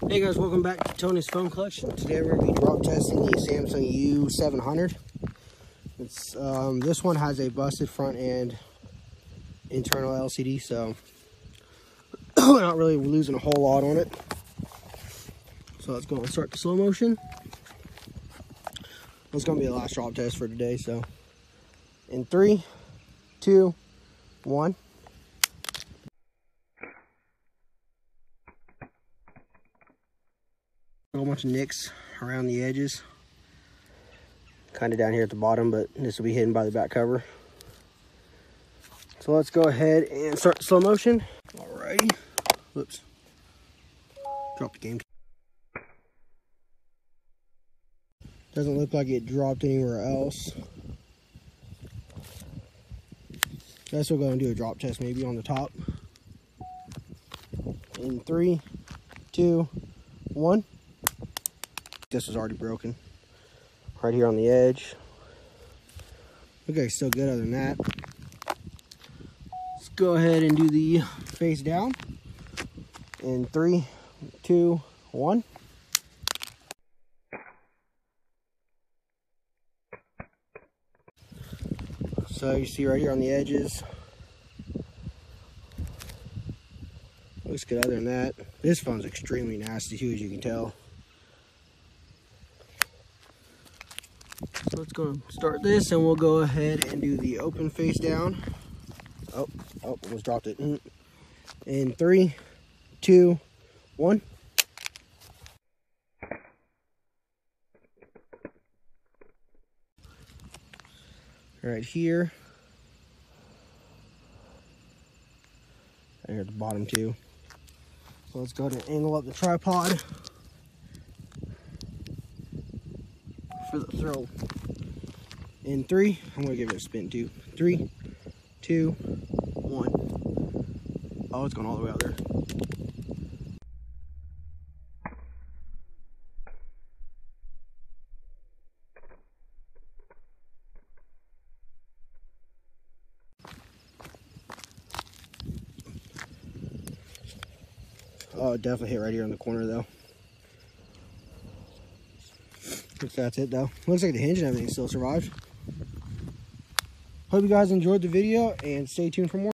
Hey guys, welcome back to Tony's Phone Collection. Today we're going to be drop testing the Samsung U700. This one has a busted front and internal LCD, so we're not really losing a whole lot on it. So let's go and start the slow motion. It's going to be the last drop test for today, so in 3, 2, 1. A whole bunch of nicks around the edges, kind of down here at the bottom, but this will be hidden by the back cover. So let's go ahead and start the slow motion. Alrighty. Whoops. Dropped the game. Doesn't look like it dropped anywhere else. Guess we'll go and do a drop test maybe on the top. In 3, 2, 1. This was already broken right here on the edge. Okay, still good other than that. Let's go ahead and do the face down in 3, 2, 1. So you see right here on the edges, looks good other than that. This phone's extremely nasty too, as you can tell. So let's go start this and we'll go ahead and do the open face down. Oh, almost dropped it. In 3, 2, 1. Right here. Right here at the bottom too. So let's go ahead and angle up the tripod for the throw. In 3, I'm gonna give it a spin too. 3, 2, 1. Oh, it's going all the way out there. Oh, it definitely hit right here in the corner though. Looks that's it though. Looks like the hinge and everything still survived. Hope you guys enjoyed the video and stay tuned for more.